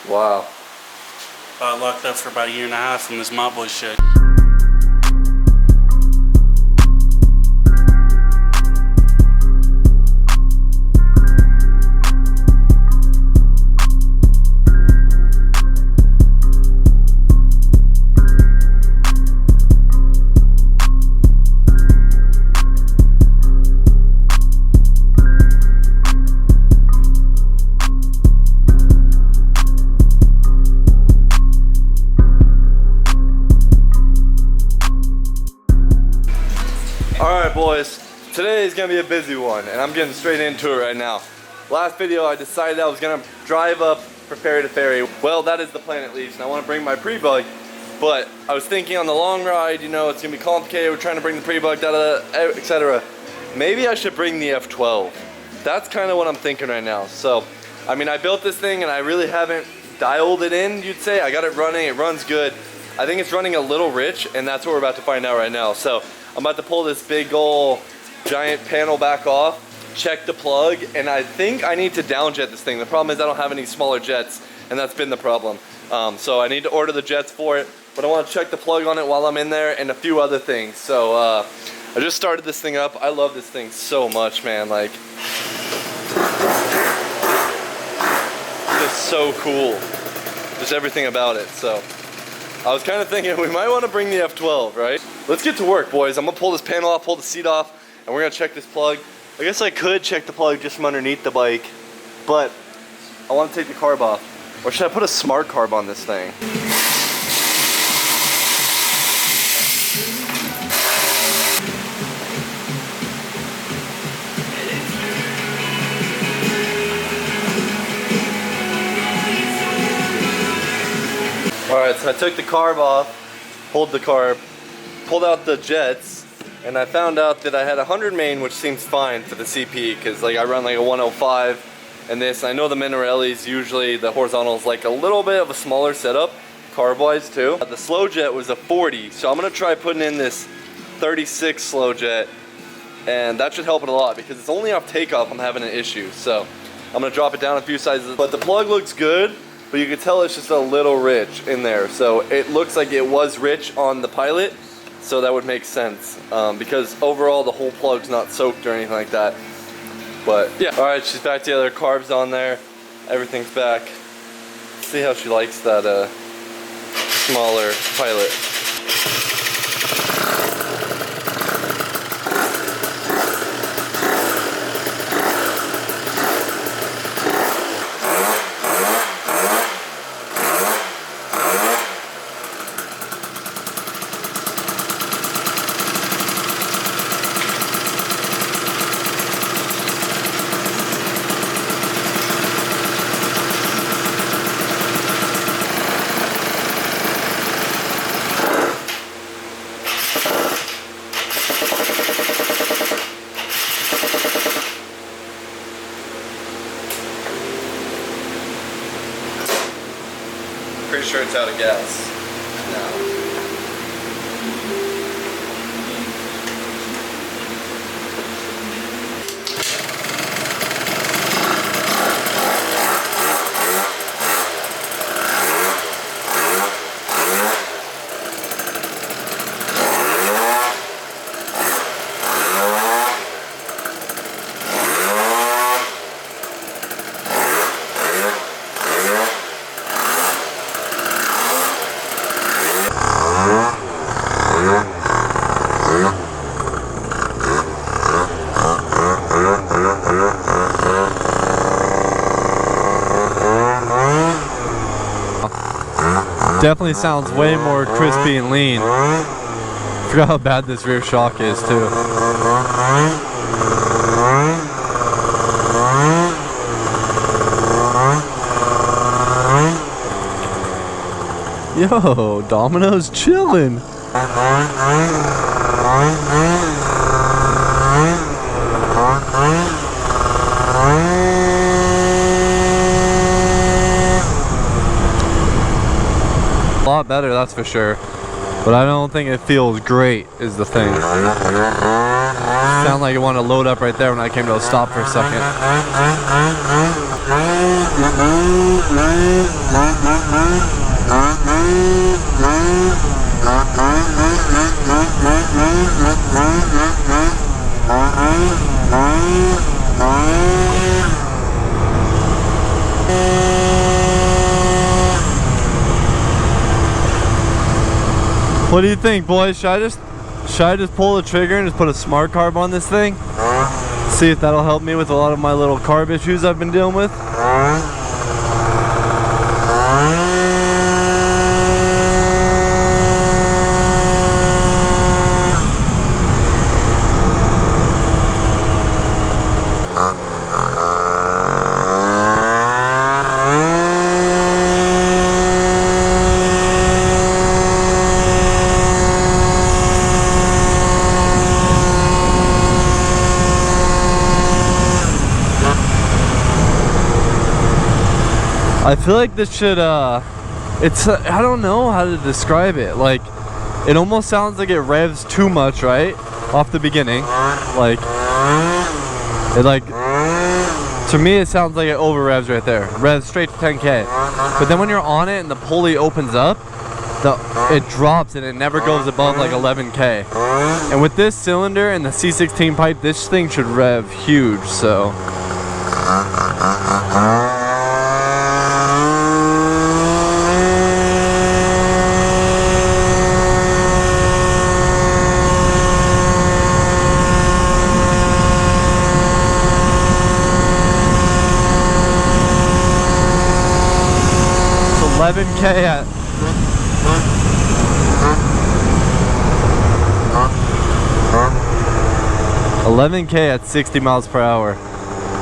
Wow. Locked up for about a year and a half from this MOPBOYZ shit. Alright boys, today is going to be a busy one and I'm getting straight into it right now. Last video I decided I was going to drive up for ferry to ferry. Well, that is the plan at least, and I want to bring my pre-bug, but I was thinking on the long ride, you know, it's going to be complicated, we're trying to bring the pre-bug, etc. Maybe I should bring the F12. That's kind of what I'm thinking right now. So, I mean, I built this thing and I really haven't dialed it in, you'd say. I got it running, it runs good. I think it's running a little rich, and that's what we're about to find out right now. So, I'm about to pull this big ol' giant panel back off, check the plug, and I think I need to downjet this thing. The problem is I don't have any smaller jets, and that's been the problem. So I need to order the jets for it, but I want to check the plug on it while I'm in there and a few other things. So I just started this thing up. I love this thing so much, man. Like, it's so cool. Just everything about it. So I was kind of thinking we might want to bring the F12, right? Let's get to work, boys. I'm gonna pull this panel off, pull the seat off, and we're gonna check this plug. I guess I could check the plug just from underneath the bike, but I want to take the carb off. Or should I put a smart carb on this thing? Alright, so I took the carb off, pulled the carb, pulled out the jets, and I found out that I had 100 main, which seems fine for the CP, because like I run like a 105 and this. I know the Minarellis, usually the horizontal is like a little bit of a smaller setup, carb-wise too. The slow jet was a 40, so I'm going to try putting in this 36 slow jet, and that should help it a lot, because it's only off takeoff I'm having an issue. So I'm going to drop it down a few sizes, but the plug looks good. But you can tell it's just a little rich in there. So it looks like it was rich on the Pilot, so that would make sense. Because overall the whole plug's not soaked or anything like that. But yeah, alright, she's back together, carbs on there, everything's back. Let's see how she likes that smaller Pilot. Pretty sure it's out of gas now. Definitely sounds way more crispy and lean. Forgot how bad this rear shock is too. Yo, Domino's chilling. A lot better, that's for sure. But I don't think it feels great, is the thing. Sound like it wanted to load up right there when I came to a stop for a second. What do you think, boys? Should I just pull the trigger and just put a smart carb on this thing? See if that'll help me with a lot of my little carb issues I've been dealing with. I feel like this should, it's, I don't know how to describe it. Like, it almost sounds like it revs too much, right? Off the beginning. Like, it like, to me it sounds like it over revs right there. Revs straight to 10K. But then when you're on it and the pulley opens up, it drops and it never goes above like 11K. And with this cylinder and the C16 pipe, this thing should rev huge, so. So 11K at 11K at 60 miles per hour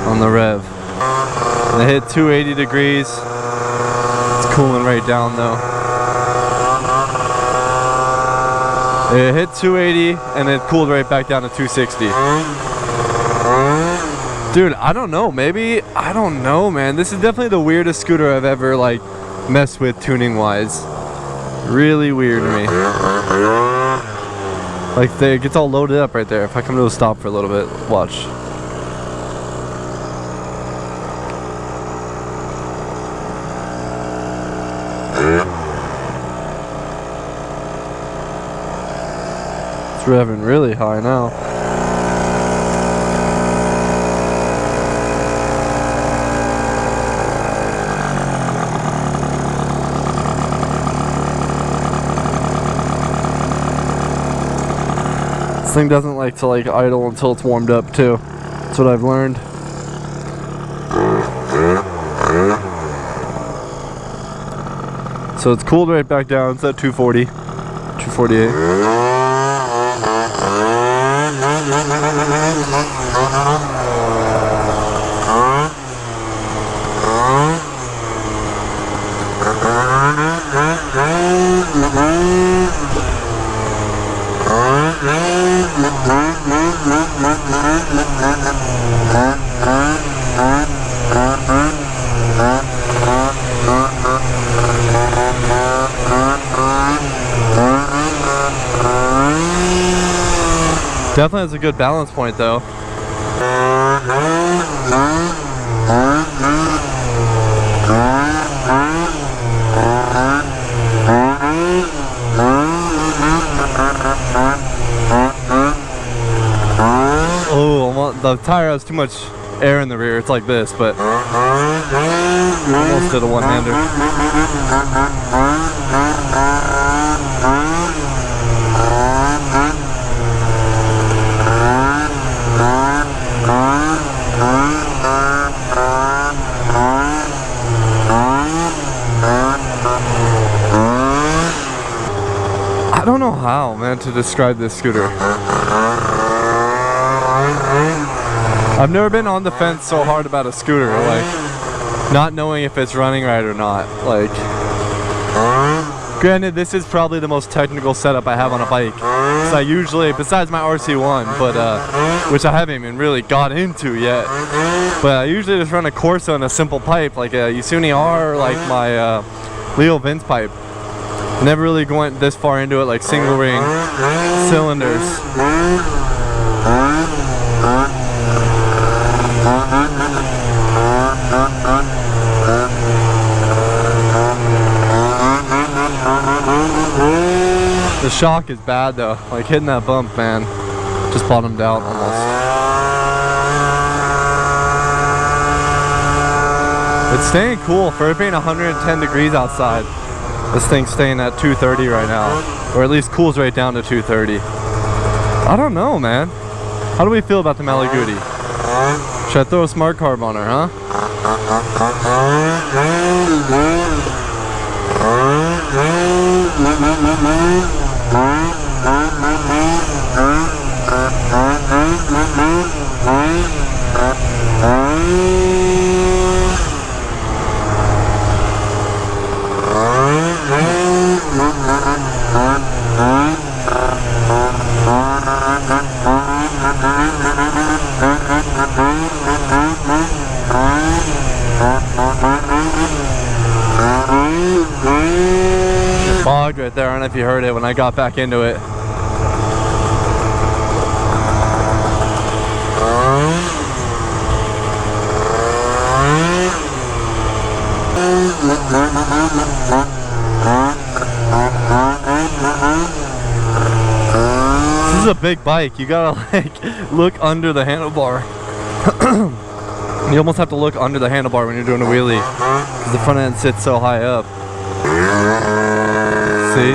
on the rev. And I hit 280 degrees. It's cooling right down though. It hit 280 and it cooled right back down to 260. Dude, I don't know. Maybe, I don't know, man. This is definitely the weirdest scooter I've ever like messed with tuning wise. Really weird to me. Like, it gets all loaded up right there. If I come to a stop for a little bit, watch. It's revving really high now. This thing doesn't like to idle until it's warmed up too. That's what I've learned. So it's cooled right back down. It's at 240, 248. Definitely has a good balance point though. Oh, the tire has too much air in the rear. It's like this, but almost did a one-hander. I don't know how, man, to describe this scooter. I've never been on the fence so hard about a scooter, like not knowing if it's running right or not. Like, Granted, this is probably the most technical setup I have on a bike. So I usually, besides my RC1, but which I haven't even really got into yet, but I usually just run a Corsa on a simple pipe, like a Yasuni R, or like my Leo Vince pipe. Never really went this far into it, like single ring cylinders. The shock is bad though, like hitting that bump, man, just bottomed out almost. It's staying cool for it being 110 degrees outside. This thing's staying at 230 right now, or at least cools right down to 230. I don't know, man. How do we feel about the Malaguti? Should I throw a smart carb on her, huh? Fog right there. I don't know if you heard it when I got back into it. This is a big bike. You gotta like look under the handlebar. You almost have to look under the handlebar when you're doing a wheelie because the front end sits so high up. See?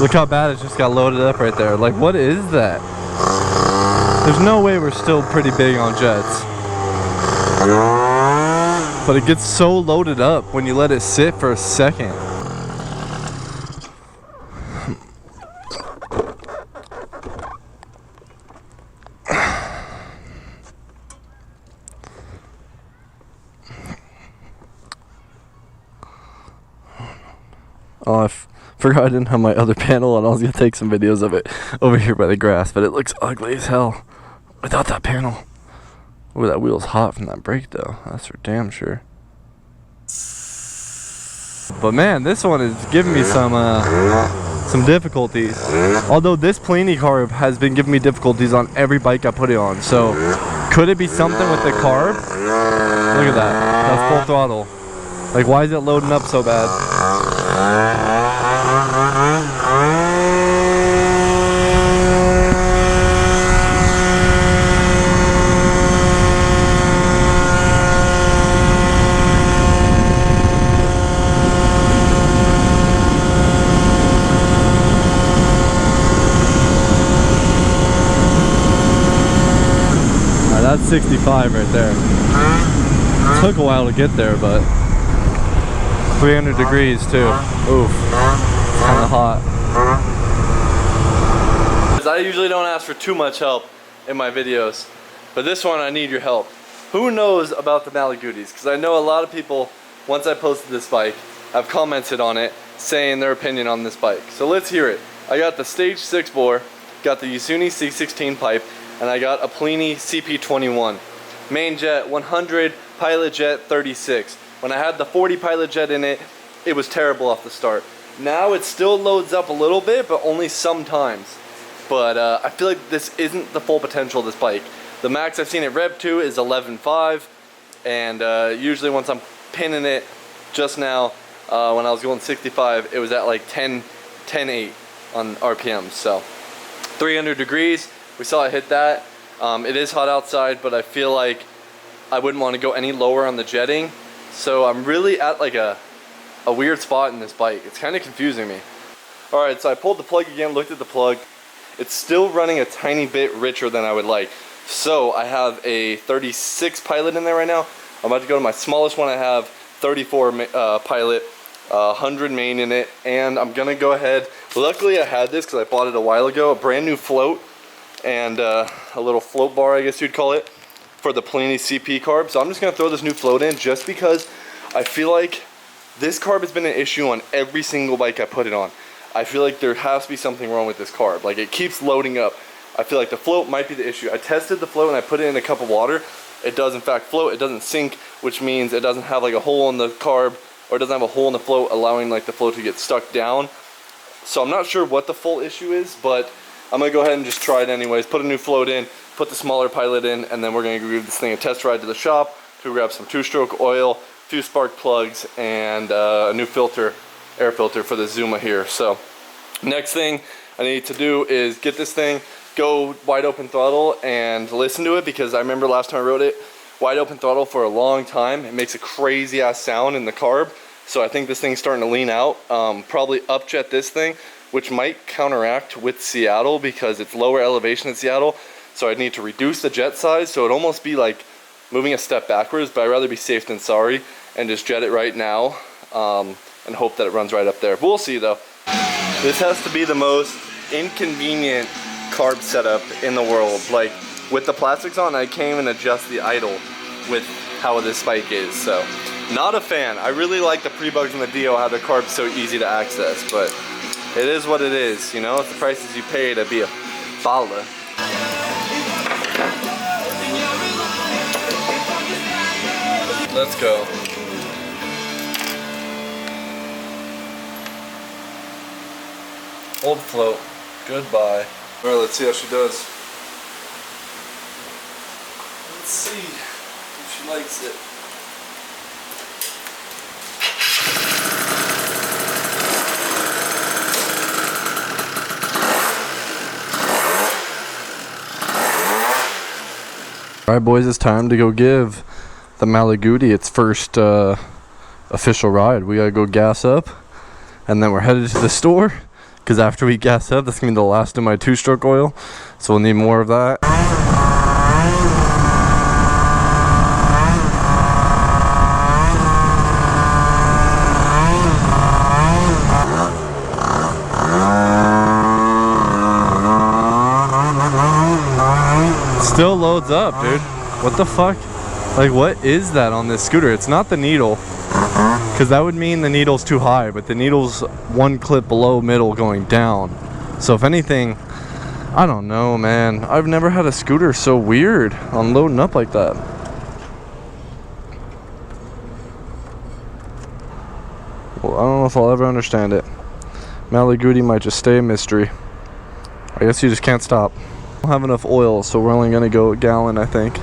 Look how bad it just got loaded up right there. Like, what is that? There's no way we're still pretty big on jets. But it gets so loaded up when you let it sit for a second. Oh, I forgot I didn't have my other panel on. I was going to take some videos of it over here by the grass, but it looks ugly as hell without that panel. Ooh, that wheel's hot from that brake though. That's for damn sure. But man, this one is giving me some difficulties. Although this Pliny carb has been giving me difficulties on every bike I put it on. So could it be something with the carb? Look at that. That's full throttle. Like, why is it loading up so bad? That's 65 right there. It took a while to get there, but 300 degrees too. Oof, it's kind of hot. I usually don't ask for too much help in my videos, but this one I need your help. Who knows about the Malagutis? Because I know a lot of people, once I posted this bike, have commented on it, saying their opinion on this bike. So let's hear it. I got the stage 6 bore, got the Yasuni C16 pipe, and I got a Pliny CP21. Main jet 100, pilot jet 36. When I had the 40 pilot jet in it, it was terrible off the start. Now it still loads up a little bit, but only sometimes. But I feel like this isn't the full potential of this bike. The max I've seen at Rep2 is 11.5, and usually once I'm pinning it, just now, when I was going 65, it was at like 10.8 on RPMs, so 300 degrees. We saw it hit that. It is hot outside, but I feel like I wouldn't want to go any lower on the jetting. So I'm really at like a weird spot in this bike. It's kind of confusing me. Alright, so I pulled the plug again, looked at the plug. It's still running a tiny bit richer than I would like. So I have a 36 pilot in there right now. I'm about to go to my smallest one I have, 34 pilot, 100 main in it. And I'm going to go ahead. Luckily I had this because I bought it a while ago, a brand new float. And a little float bar, I guess you'd call it, for the Pliny CP carb. So I'm just going to throw this new float in just because I feel like This carb has been an issue on every single bike I put it on. I feel like there has to be something wrong with this carb. Like, it keeps loading up. I feel like the float might be the issue. I tested the float and I put it in a cup of water. It does in fact float. It doesn't sink, which means it doesn't have like a hole in the carb, or it doesn't have a hole in the float allowing like the float to get stuck down. So I'm not sure what the full issue is, but I'm gonna go ahead and just try it anyways. Put a new float in, put the smaller pilot in, and then we're gonna give this thing a test ride to the shop to grab some 2-stroke oil, a few spark plugs, and a new filter, air filter for the Zuma here. So next thing I need to do is get this thing, go wide open throttle and listen to it, because I remember last time I rode it, wide open throttle for a long time, it makes a crazy ass sound in the carb. So I think this thing's starting to lean out. Probably upjet this thing, which might counteract with Seattle because it's lower elevation in Seattle. So I'd need to reduce the jet size, so it'd almost be like moving a step backwards, but I'd rather be safe than sorry and just jet it right now and hope that it runs right up there. But we'll see though. This has to be the most inconvenient carb setup in the world. Like, with the plastics on, I can't even adjust the idle with how this bike is, so not a fan. I really like the pre-bugs and the Dio, how the carb's so easy to access, but it is what it is, you know? It's the prices you pay to be a baller. Let's go. Old float, goodbye. All right, let's see how she does. Let's see if she likes it. Alright boys, it's time to go give the Malaguti its first official ride. We gotta go gas up, and then we're headed to the store, because after we gas up, that's gonna be the last of my 2-stroke oil, so we'll need more of that. Still loads up, dude. What the fuck? Like, what is that on this scooter? It's not the needle, because that would mean the needle's too high, but the needle's one clip below middle going down. So if anything, I don't know, man. I've never had a scooter so weird on loading up like that. Well, I don't know if I'll ever understand it. Malaguti might just stay a mystery. I guess you just can't stop. I don't have enough oil, so we're only gonna go a gallon, I think.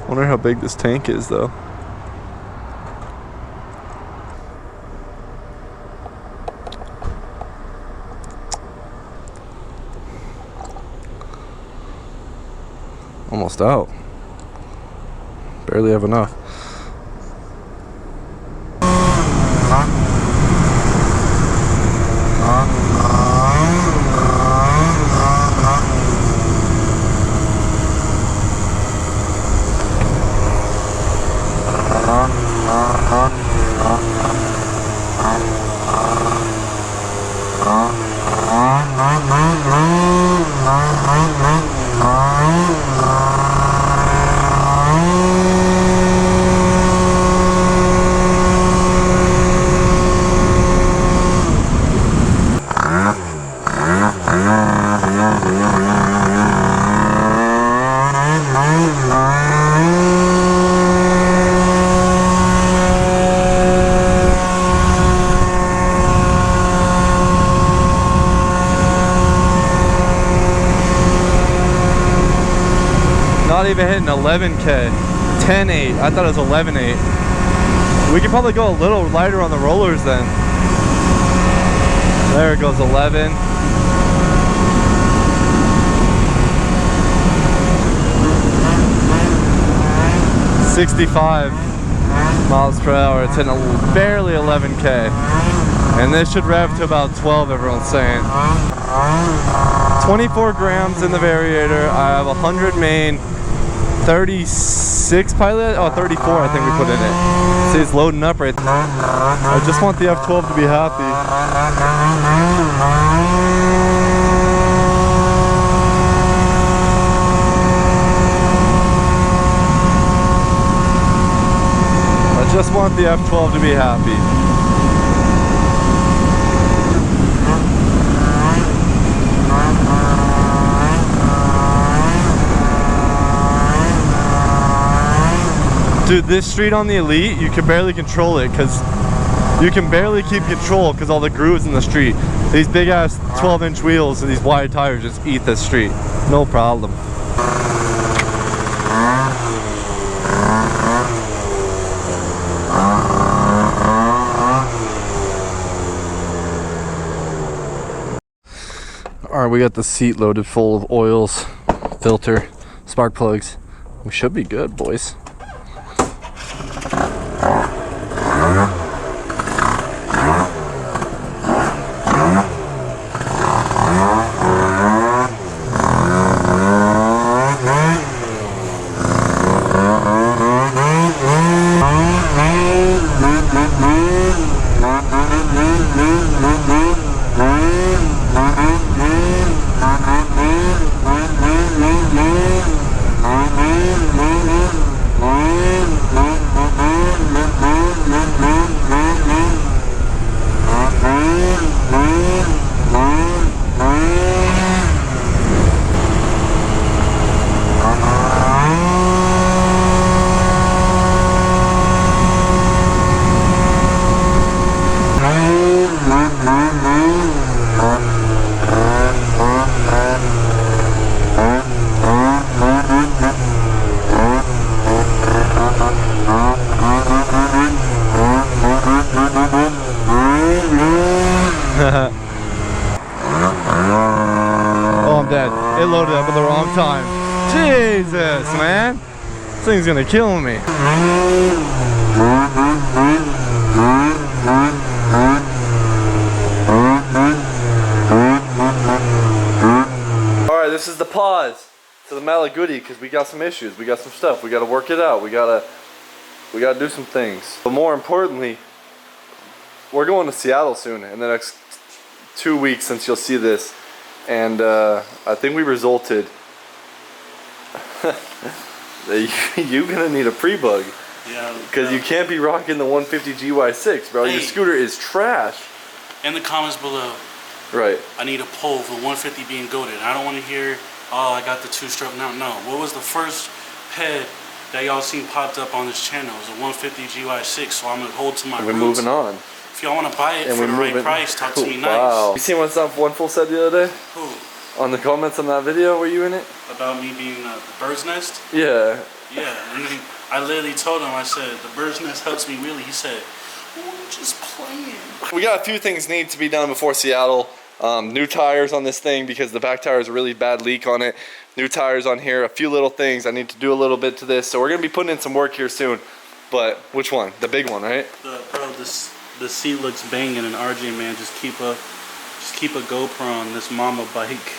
Wonder how big this tank is though. Almost out. Barely have enough. Not even hitting 11K. 10.8. I thought it was 11.8. We could probably go a little lighter on the rollers then. There it goes, 11. $65 miles per hour. It's hitting barely 11K. And this should rev to about 12, everyone's saying. 24 grams in the variator. I have 100 main, 36 pilot, oh 34 I think we put in it. See, it's loading up right there. I just want the F12 to be happy. Just want the F12 to be happy. Dude, this street on the Elite, you can barely control it because you can barely keep control because all the grooves in the street. These big ass 12-inch wheels and these wide tires just eat the street. No problem. Alright, we got the seat loaded full of oils, filter, spark plugs. We should be good, boys. Oh, I'm dead. It loaded up at the wrong time. Jesus, man. This thing's gonna kill me. Alright, this is the pause to the Malaguti because we got some issues. We got some stuff. We gotta work it out. We gotta do some things. But more importantly, we're going to Seattle soon in the next 2 weeks since you'll see this. And I think we resulted you're gonna need a pre-bug. Yeah. Because you can't be rocking the 150 GY6, bro. Hey. Your scooter is trash. In the comments below, Right. I need a poll for 150 being goated. I don't want to hear, oh, I got the two-stroke now. No. What was the first ped that y'all seen popped up on this channel? It was a 150 GY6, so I'm going to hold to my We're roots. moving on. If y'all want to buy it And for we're the right moving. price, talk to me nice. Wow. You seen what one fool said the other day? Who? On the comments on that video, were you in it? About me being the bird's nest? Yeah. Yeah. And then I literally told him, I said, the bird's nest helps me really. He said, oh, I'm just playing. We got a few things need to be done before Seattle. New tires on this thing because the back tire is a really bad leak on it. New tires on here, a few little things. I need to do a little bit to this. So we're gonna be putting in some work here soon. But which one? The big one, right? The seat looks banging, and RJ, man, just keep a GoPro on this mama bike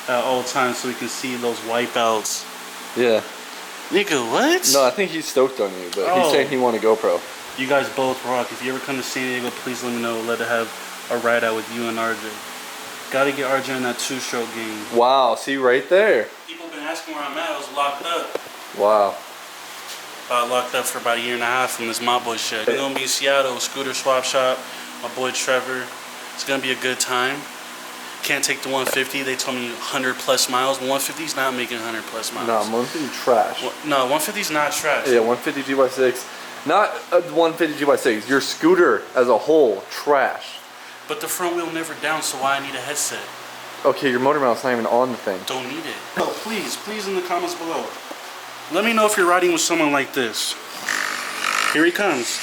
at all times so we can see those wipeouts. Yeah. Nigga, what? No, I think he's stoked on you, but he's saying he want a GoPro. You guys both rock. If you ever come to San Diego, please let me know. Let it have a ride out with you and RJ. Gotta get RJ in that two-stroke game. Wow, see right there. People been asking where I'm at. I was locked up. Wow. Locked up for about a year and a half from this MOPBOYZ shit. We're gonna be in Seattle, scooter swap shop. My boy Trevor. It's gonna be a good time. Can't take the 150. They told me 100 plus miles. 150's not making 100 plus miles. No, 150 trash. No, 150's not trash. Yeah, 150 GY6. Not a 150 GY6. Your scooter as a whole, trash. But the front wheel never down, so why I need a headset? Okay, your motor mount's not even on the thing. Don't need it. No, please in the comments below. Let me know if you're riding with someone like this. Here he comes.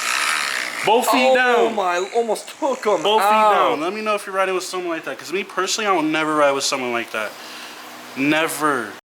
Both feet down. Oh my, almost took him. Both feet down. Let me know if you're riding with someone like that. Because me personally, I will never ride with someone like that. Never.